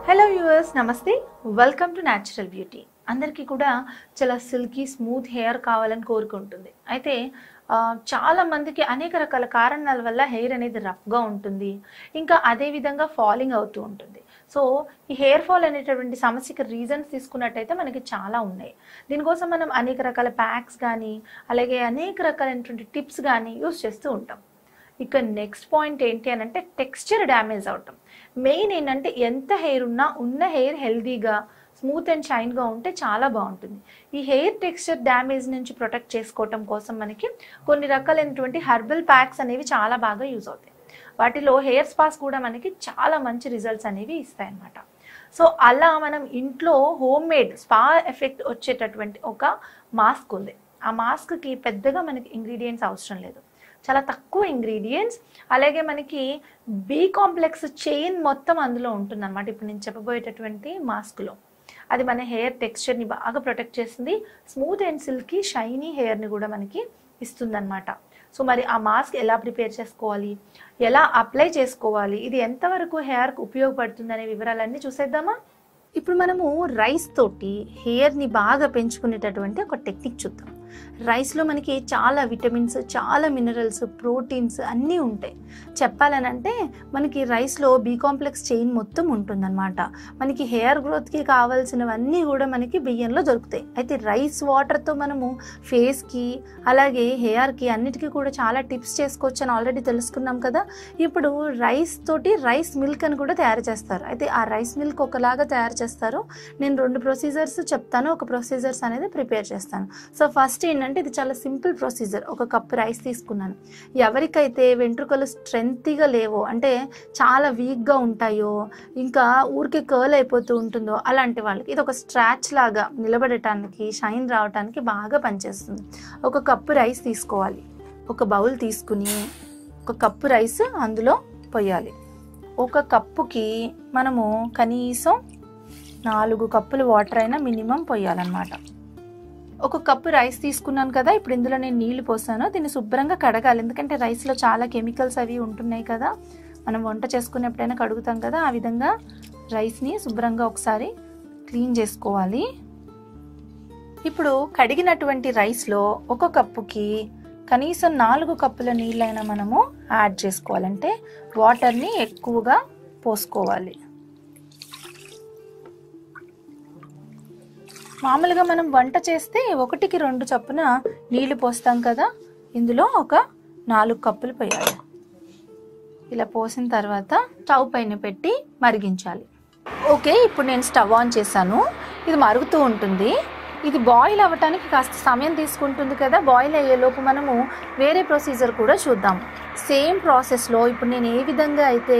Hello viewers, నమస్తే. Welcome to natural beauty. అందరికీ కూడా చాలా సిల్కీ స్మూత్ హెయిర్ కావాలని కోరుకుంటుంది. అయితే చాలా మందికి అనేక రకాల కారణాల వల్ల హెయిర్ అనేది రఫ్గా ఉంటుంది, ఇంకా అదేవిధంగా ఫాలింగ్ అవుతూ ఉంటుంది. సో ఈ హెయిర్ ఫాల్ అనేటటువంటి సమస్యకి రీజన్స్ తీసుకున్నట్టయితే మనకి చాలా ఉన్నాయి. దీనికోసం మనం అనేక రకాల ప్యాక్స్ కానీ అలాగే అనేక రకాలైనటువంటి టిప్స్ కానీ యూస్ చేస్తూ ఉంటాం. ఇక నెక్స్ట్ పాయింట్ ఏంటి అని అంటే టెక్స్చర్ డ్యామేజ్ అవటం. మెయిన్ ఏంటంటే ఎంత హెయిర్ ఉన్నా ఉన్న హెయిర్ హెల్దీగా స్మూత్ అండ్ షైన్గా ఉంటే చాలా బాగుంటుంది. ఈ హెయిర్ టెక్స్చర్ డ్యామేజ్ నుంచి ప్రొటెక్ట్ చేసుకోవటం కోసం మనకి కొన్ని రకాలైనటువంటి హెర్బల్ ప్యాక్స్ అనేవి చాలా బాగా యూజ్ అవుతాయి. వాటిలో హెయిర్ స్పాస్ కూడా మనకి చాలా మంచి రిజల్ట్స్ అనేవి ఇస్తాయి అన్నమాట. సో అలా మనం ఇంట్లో హోమ్ మేడ్ స్పా ఎఫెక్ట్ వచ్చేటటువంటి ఒక మాస్క్ ఉంది. ఆ మాస్క్కి పెద్దగా మనకి ఇంగ్రీడియంట్స్ అవసరం లేదు, చాలా తక్కువ ఇంగ్రీడియంట్స్, అలాగే మనకి బి కాంప్లెక్స్ చైన్ మొత్తం అందులో ఉంటుంది అనమాట. ఇప్పుడు నేను చెప్పబోయేటటువంటి మాస్క్లో అది మన హెయిర్ టెక్స్చర్ని బాగా ప్రొటెక్ట్ చేస్తుంది, స్మూత్ అండ్ సిల్కీ షైనీ హెయిర్ని కూడా మనకి ఇస్తుంది అనమాట. సో మరి ఆ మాస్క్ ఎలా ప్రిపేర్ చేసుకోవాలి, ఎలా అప్లై చేసుకోవాలి, ఇది ఎంతవరకు హెయిర్కి ఉపయోగపడుతుంది అనే వివరాలన్నీ చూసేద్దామా. ఇప్పుడు మనము రైస్ తోటి హెయిర్ని బాగా పెంచుకునేటటువంటి ఒక టెక్నిక్ చూద్దాం. రైస్లో మనకి చాలా విటమిన్స్, చాలా మినరల్స్, ప్రోటీన్స్ అన్నీ ఉంటాయి. చెప్పాలనంటే మనకి రైస్లో బి కాంప్లెక్స్ చైన్ మొత్తం ఉంటుందన్నమాట. మనకి హెయిర్ గ్రోత్కి కావాల్సినవన్నీ కూడా మనకి బియ్యంలో దొరుకుతాయి. అయితే రైస్ వాటర్తో మనము ఫేస్కి అలాగే హెయిర్కి అన్నిటికీ కూడా చాలా టిప్స్ చేసుకోవచ్చు అని ఆల్రెడీ తెలుసుకున్నాం కదా. ఇప్పుడు రైస్ తోటి రైస్ మిల్క్ అని కూడా తయారు చేస్తారు. అయితే ఆ రైస్ మిల్క్ ఒకలాగా తయారు చేస్తారు. నేను 2 ప్రొసీజర్స్ చెప్తాను, ఒక ప్రొసీజర్స్ అనేది ప్రిపేర్ చేస్తాను. సో ఫస్ట్ ఏంటంటే ఇది చాలా సింపుల్ ప్రొసీజర్. ఒక కప్పు రైస్ తీసుకున్నాను. ఎవరికైతే వెంట్రుకలు స్ట్రెంగ్త్గా లేవో, అంటే చాలా వీక్గా ఉంటాయో, ఇంకా ఊరికే కర్ల్ అయిపోతూ ఉంటుందో అలాంటి వాళ్ళకి ఇది ఒక స్ట్రాచ్ లాగా నిలబడటానికి, షైన్ రావడానికి బాగా పనిచేస్తుంది. ఒక కప్పు రైస్ తీసుకోవాలి. ఒక బౌల్ తీసుకుని ఒక కప్పు రైస్ అందులో పోయాలి. ఒక కప్పుకి మనము కనీసం 4 కప్పులు వాటర్ అయినా మినిమం పోయాలన్నమాట. ఒక కప్పు రైస్ తీసుకున్నాను కదా, ఇప్పుడు ఇందులో నేను నీళ్లు పోసాను. దీన్ని శుభ్రంగా కడగాలి, ఎందుకంటే రైస్లో చాలా కెమికల్స్ అవి ఉంటున్నాయి కదా. మనం వంట చేసుకునేప్పుడైనా కడుగుతాం కదా, ఆ విధంగా రైస్ని శుభ్రంగా ఒకసారి క్లీన్ చేసుకోవాలి. ఇప్పుడు కడిగినటువంటి రైస్లో ఒక కప్పుకి కనీసం 4 కప్పుల నీళ్ళైనా మనము యాడ్ చేసుకోవాలంటే వాటర్ని ఎక్కువగా పోసుకోవాలి. మామూలుగా మనం వంట చేస్తే 1కి 2 చొప్పున నీళ్లు పోస్తాం కదా, ఇందులో ఒక 4 కప్పులు పోయాలి. ఇలా పోసిన తర్వాత స్టవ్ పైన పెట్టి మరిగించాలి. ఓకే, ఇప్పుడు నేను స్టవ్ ఆన్ చేశాను. ఇది మరుగుతూ ఉంటుంది. ఇది బాయిల్ అవ్వటానికి కాస్త సమయం తీసుకుంటుంది కదా. బాయిల్ అయ్యేలోపు మనము వేరే ప్రొసీజర్ కూడా చూద్దాం. సేమ్ ప్రాసెస్లో ఇప్పుడు నేను ఏ విధంగా అయితే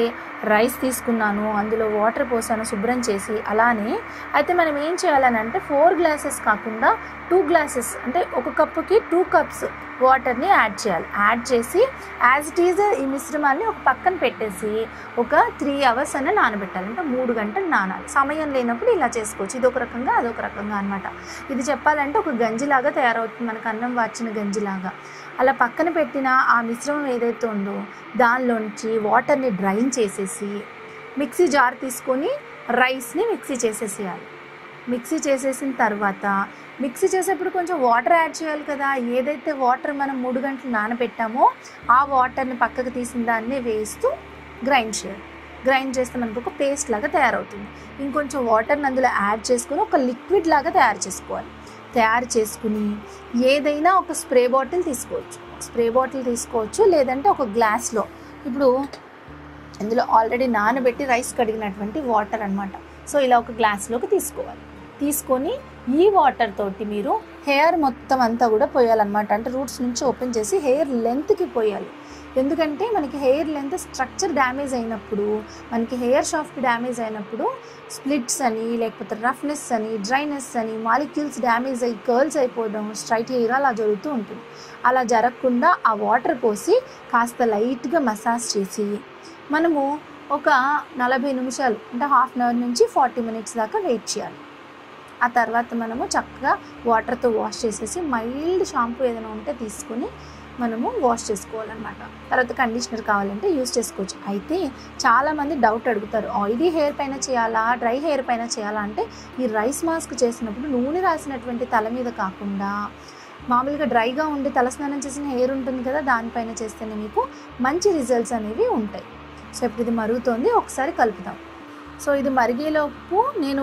రైస్ తీసుకున్నాను, అందులో వాటర్ పోసాను శుభ్రం చేసి, అలానే అయితే మనం ఏం చేయాలని అంటే 4 గ్లాసెస్ కాకుండా 2 గ్లాసెస్, అంటే ఒక కప్పుకి 2 కప్స్ వాటర్ని యాడ్ చేయాలి. యాడ్ చేసి యాజ్ ఇట్ ఈజ్ ఈ మిశ్రమాన్ని ఒక పక్కన పెట్టేసి ఒక 3 అవర్స్ అన్న నానబెట్టాలి. అంటే 3 గంటలు నానాలి. సమయం లేనప్పుడు ఇలా చేసుకోవచ్చు. ఇది ఒక రకంగా అదొక రకంగా అనమాట. ఇది చెప్పాలంటే ఒక గంజిలాగా తయారవుతుంది, మనకు అన్నం వార్చిన గంజిలాగా. అలా పక్కన పెట్టిన ఆ మిశ్రమం ఏదైతే ఉందో దానిలోంచి వాటర్ని డ్రైన్ చేసేసి మిక్సీ జార్ తీసుకొని రైస్ని మిక్సీ చేసేసేయాలి. మిక్సీ చేసేసిన తర్వాత మిక్సీ చేసేప్పుడు కొంచెం వాటర్ యాడ్ చేయాలి కదా. ఏదైతే వాటర్ మనం 3 గంటలు నానబెట్టామో ఆ వాటర్ని పక్కకు తీసిన దాన్ని వేస్తూ గ్రైండ్ చేయాలి. గ్రైండ్ చేస్తే మనకు ఒక పేస్ట్ లాగా తయారవుతుంది. ఇంకొంచెం వాటర్ని అందులో యాడ్ చేసుకొని ఒక లిక్విడ్ లాగా తయారు చేసుకోవాలి. తయారు చేసుకుని ఏదైనా ఒక స్ప్రే బాటిల్ తీసుకోవచ్చు, లేదంటే ఒక గ్లాస్లో, ఇప్పుడు ఇందులో ఆల్రెడీ నానబెట్టి రైస్ కడిగినటువంటి వాటర్ అనమాట. సో ఇలా ఒక గ్లాస్లోకి తీసుకొని ఈ వాటర్ తోటి మీరు హెయిర్ మొత్తం అంతా కూడా పోయాలన్నమాట. అంటే రూట్స్ నుంచి ఓపెన్ చేసి హెయిర్ లెంత్కి పోయాలి. ఎందుకంటే మనకి హెయిర్ లెంత్ స్ట్రక్చర్ డ్యామేజ్ అయినప్పుడు, మనకి హెయిర్ షాఫ్ట్ డ్యామేజ్ అయినప్పుడు స్ప్లిట్స్ అని, లేకపోతే రఫ్నెస్ అని, డ్రైనెస్ అని, మాలిక్యూల్స్ డ్యామేజ్ అయ్యి కర్ల్స్ అయిపోవడం, స్ట్రైట్ హెయిర్ అలా జరుగుతూ ఉంటుంది. అలా జరగకుండా ఆ వాటర్ పోసి కాస్త లైట్గా మసాజ్ చేసి మనము ఒక 40 నిమిషాలు, అంటే హాఫ్ అన్ అవర్ నుంచి 40 మినిట్స్ దాకా వెయిట్ చేయాలి. ఆ తర్వాత మనము చక్కగా వాటర్తో వాష్ చేసేసి మైల్డ్ షాంపూ ఏదైనా ఉంటే తీసుకొని మనము వాష్ చేసుకోవాలన్నమాట. తర్వాత కండిషనర్ కావాలంటే యూస్ చేసుకోవచ్చు. అయితే చాలామంది డౌట్ అడుగుతారు, ఆయిలీ హెయిర్ పైన చేయాలా, డ్రై హెయిర్ పైన చేయాలా అంటే, ఈ రైస్ మాస్క్ చేసినప్పుడు నూనె రాసినటువంటి తల మీద కాకుండా మామూలుగా డ్రైగా ఉండి తలస్నానం చేసిన హెయిర్ ఉంటుంది కదా, దానిపైన చేస్తేనే మీకు మంచి రిజల్ట్స్ అనేవి ఉంటాయి. సో ఇప్పుడు ఇది మరుగుతోంది, ఒకసారి కలుపుదాం. సో ఇది మరిగేలోపు నేను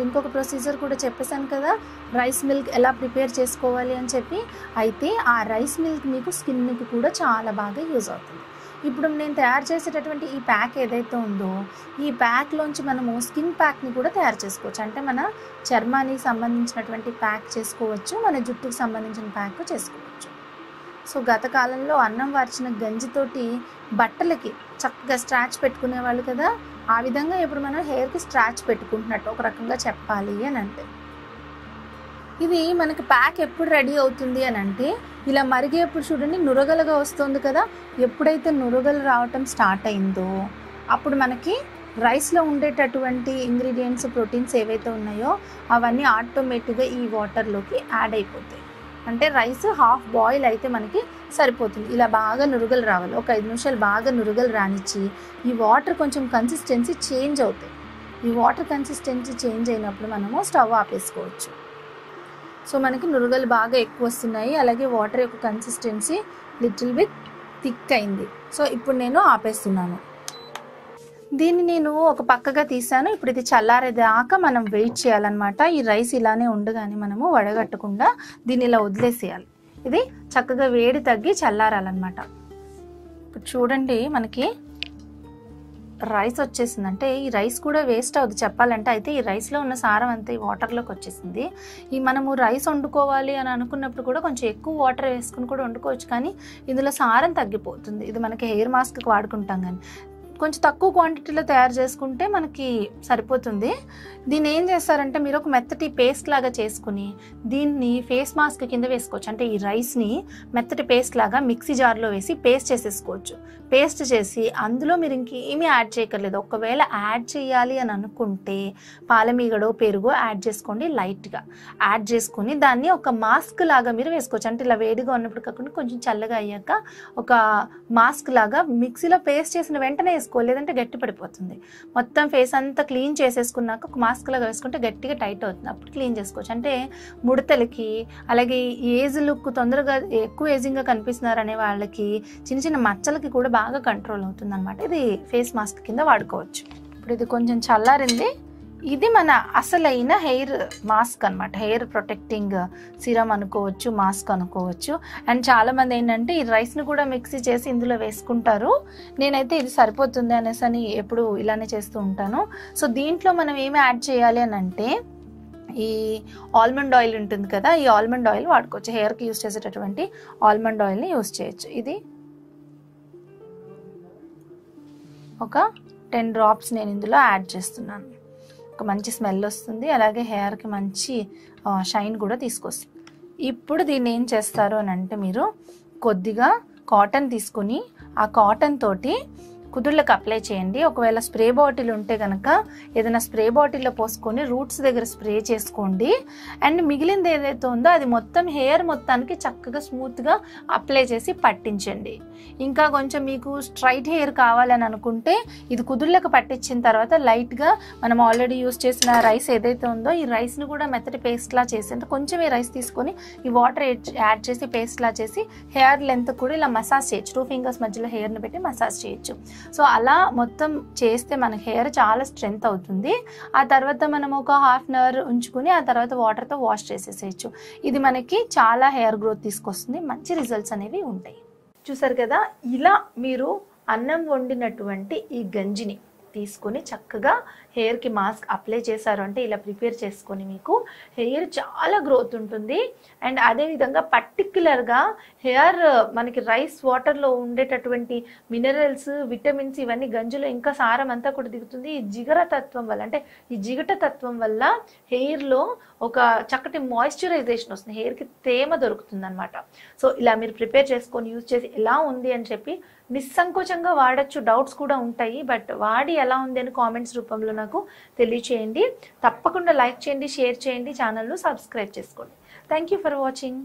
ఇంకొక ప్రొసీజర్ కూడా చెప్పేశాను కదా, రైస్ మిల్క్ ఎలా ప్రిపేర్ చేసుకోవాలి అని చెప్పి. అయితే ఆ రైస్ మిల్క్ మీకు స్కిన్కి కూడా చాలా బాగా యూజ్ అవుతుంది. ఇప్పుడు నేను తయారు చేసేటటువంటి ఈ ప్యాక్ ఏదైతే ఉందో, ఈ ప్యాక్లోంచి మనము స్కిన్ ప్యాక్ని కూడా తయారు చేసుకోవచ్చు. అంటే మన చర్మానికి సంబంధించినటువంటి ప్యాక్ చేసుకోవచ్చు, మన జుట్టుకు సంబంధించిన ప్యాక్ చేసుకోవచ్చు. సో గత కాలంలో అన్నం వార్చిన గంజితోటి బట్టలకి చక్కగా స్ట్రాచ్ పెట్టుకునేవాళ్ళు కదా, ఆ విధంగా ఇప్పుడు మనం హెయిర్కి స్ట్రాచ్ పెట్టుకుంటున్నట్టు ఒక రకంగా చెప్పాలి అని అంటే. ఇది మనకి ప్యాక్ ఎప్పుడు రెడీ అవుతుంది అని అంటే, ఇలా మరిగేప్పుడు చూడండి నురగలుగా వస్తుంది కదా, ఎప్పుడైతే నురగలు రావటం స్టార్ట్ అయిందో అప్పుడు మనకి రైస్లో ఉండేటటువంటి ఇంగ్రీడియంట్స్, ప్రోటీన్స్ ఏవైతే ఉన్నాయో అవన్నీ ఆటోమేటిక్గా ఈ వాటర్లోకి యాడ్ అయిపోతాయి. అంటే రైస్ హాఫ్ బాయిల్ అయితే మనకి సరిపోతుంది. ఇలా బాగా నురగలు రావాలి, ఒక 5 నిమిషాలు బాగా నురగలు రానిచ్చి ఈ వాటర్ కొంచెం కన్సిస్టెన్సీ చేంజ్ అవుతాయి. ఈ వాటర్ కన్సిస్టెన్సీ చేంజ్ అయినప్పుడు మనము స్టవ్ ఆపేసుకోవచ్చు. సో మనకి నురగలు బాగా ఎక్కువ వస్తున్నాయి, అలాగే వాటర్ యొక్క కన్సిస్టెన్సీ లిటిల్ బిట్ థిక్ అయింది. సో ఇప్పుడు నేను ఆపేస్తున్నాను. దీన్ని నేను ఒక పక్కగా తీసాను. ఇప్పుడు ఇది చల్లారేదాకా మనం వెయిట్ చేయాలన్నమాట. ఈ రైస్ ఇలానే ఉండగానే మనము వడగట్టకుండా దీన్ని ఇలా వదిలేసేయాలి. ఇది చక్కగా వేడి తగ్గి చల్లారాలన్నమాట. ఇప్పుడు చూడండి మనకి రైస్ వచ్చేసింది. అంటే ఈ రైస్ కూడా వేస్ట్ అవుతుంది చెప్పాలంటే. అయితే ఈ రైస్లో ఉన్న సారం అంతా ఈ వాటర్లోకి వచ్చేసింది. ఈ మనము రైస్ వండుకోవాలి అని అనుకున్నప్పుడు కూడా కొంచెం ఎక్కువ వాటర్ వేసుకుని కూడా వండుకోవచ్చు, కానీ ఇందులో సారం తగ్గిపోతుంది. ఇది మనకి హెయిర్ మాస్క్కి వాడుకుంటాం, కానీ కొంచెం తక్కువ క్వాంటిటీలో తయారు చేసుకుంటే మనకి సరిపోతుంది. దీన్ని ఏం చేస్తారంటే, మీరు ఒక మెత్తటి పేస్ట్ లాగా చేసుకుని దీన్ని ఫేస్ మాస్క్ కింద వేసుకోవచ్చు. అంటే ఈ రైస్ని మెత్తటి పేస్ట్ లాగా మిక్సీ జార్లో వేసి పేస్ట్ చేసేసుకోవచ్చు. పేస్ట్ చేసి అందులో మీరు ఇంకేమీ యాడ్ చేయక్కర్లేదు. ఒకవేళ యాడ్ చేయాలి అని అనుకుంటే పాలమీగడో పెరుగో యాడ్ చేసుకోండి. లైట్గా యాడ్ చేసుకుని దాన్ని ఒక మాస్క్ లాగా మీరు వేసుకోవచ్చు. అంటే ఇలా వేడిగా ఉన్నప్పుడు కాకుండా కొంచెం చల్లగా అయ్యాక ఒక మాస్క్ లాగా మిక్సీలో పేస్ట్ చేసిన వెంటనే లేదంటే గట్టి పడిపోతుంది. మొత్తం ఫేస్ అంతా క్లీన్ చేసేసుకున్నాక ఒక మాస్క్ లాగా వేసుకుంటే గట్టిగా టైట్ అవుతుంది. అప్పుడు క్లీన్ చేసుకోవచ్చు. అంటే ముడతలకి, అలాగే ఏజ్ లుక్ తొందరగా ఎక్కువ ఏజింగ్గా కనిపిస్తున్నారు అనే వాళ్ళకి, చిన్న చిన్న మచ్చలకి కూడా బాగా కంట్రోల్ అవుతుంది అనమాట. ఇది ఫేస్ మాస్క్ కింద వాడుకోవచ్చు. ఇప్పుడు ఇది కొంచెం చల్లారింది. ఇది మన అసలైన హెయిర్ మాస్క్ అనమాట. హెయిర్ ప్రొటెక్టింగ్ సిరం అనుకోవచ్చు, మాస్క్ అనుకోవచ్చు. అండ్ చాలామంది ఏంటంటే ఈ రైస్ని కూడా మిక్సీ చేసి ఇందులో వేసుకుంటారు. నేనైతే ఇది సరిపోతుంది అనేసి అని ఎప్పుడు ఇలానే చేస్తూ ఉంటాను. సో దీంట్లో మనం ఏమి యాడ్ చేయాలి అని అంటే, ఈ ఆల్మండ్ ఆయిల్ ఉంటుంది కదా, ఈ ఆల్మండ్ ఆయిల్ వాడుకోవచ్చు. హెయిర్కి యూస్ చేసేటటువంటి ఆల్మండ్ ఆయిల్ని యూస్ చేయొచ్చు. ఇది ఒక 10 డ్రాప్స్ నేను ఇందులో యాడ్ చేస్తున్నాను. ఒక మంచి స్మెల్ వస్తుంది, అలాగే హెయిర్కి మంచి షైన్ కూడా తీసుకొస్తుంది. ఇప్పుడు దీన్ని ఏం చేస్తారు అని అంటే, మీరు కొద్దిగా కాటన్ తీసుకుని ఆ కాటన్ తోటి కుదుళ్ళకి అప్లై చేయండి. ఒకవేళ స్ప్రే బాటిల్ ఉంటే కనుక ఏదైనా స్ప్రే బాటిల్లో పోసుకొని రూట్స్ దగ్గర స్ప్రే చేసుకోండి. అండ్ మిగిలింది ఏదైతే ఉందో అది మొత్తం హెయిర్ మొత్తానికి చక్కగా స్మూత్గా అప్లై చేసి పట్టించండి. ఇంకా కొంచెం మీకు స్ట్రైట్ హెయిర్ కావాలని అనుకుంటే ఇది కుదుళ్ళకి పట్టించిన తర్వాత లైట్గా మనం ఆల్రెడీ యూస్ చేసిన రైస్ ఏదైతే ఉందో ఈ రైస్ని కూడా మెత్తటి పేస్ట్లా చేసి, అంటే కొంచెం ఈ రైస్ తీసుకొని ఈ వాటర్ యాడ్ చేసి పేస్ట్లా చేసి హెయిర్ లెంత్ కూడా ఇలా మసాజ్ చేయొచ్చు. 2 ఫింగర్స్ మధ్యలో హెయిర్ని పెట్టి మసాజ్ చేయొచ్చు. సో అలా మొత్తం చేస్తే మన హెయిర్ చాలా స్ట్రెంగ్త్ అవుతుంది. ఆ తర్వాత మనం ఒక ½ అన్ అవర్ ఉంచుకుని ఆ తర్వాత వాటర్తో వాష్ చేసేసేయచ్చు. ఇది మనకి చాలా హెయిర్ గ్రోత్ తీసుకొస్తుంది, మంచి రిజల్ట్స్ అనేవి ఉంటాయి. చూసారు కదా, ఇలా మీరు అన్నం వండినటువంటి ఈ గంజిని తీసుకొని చక్కగా హెయిర్కి మాస్క్ అప్లై చేశారు అంటే ఇలా ప్రిపేర్ చేసుకొని మీకు హెయిర్ చాలా గ్రోత్ ఉంటుంది. అండ్ అదేవిధంగా పర్టిక్యులర్గా హెయిర్ మనకి రైస్ వాటర్లో ఉండేటటువంటి మినరల్స్, విటమిన్స్ ఇవన్నీ గంజిలో ఇంకా సారం అంతా కూడా దిగుతుంది. ఈ జిగటతత్వం వల్ల, అంటే ఈ జిగటతత్వం వల్ల హెయిర్లో ఒక చక్కటి మాయిశ్చరైజేషన్ వస్తుంది, హెయిర్కి తేమ దొరుకుతుంది అనమాట. సో ఇలా మీరు ప్రిపేర్ చేసుకొని యూజ్ చేసి ఎలా ఉంది అని చెప్పి నిస్సంకోచంగా వాడచ్చు. డౌట్స్ కూడా ఉంటాయి, బట్ వాడి ఎలా ఉంది అని కామెంట్స్ రూపంలో నాకు తెలియచేయండి. తప్పకుండా లైక్ చేయండి, షేర్ చేయండి, ఛానల్ను సబ్స్క్రైబ్ చేసుకోండి. Thank you for watching.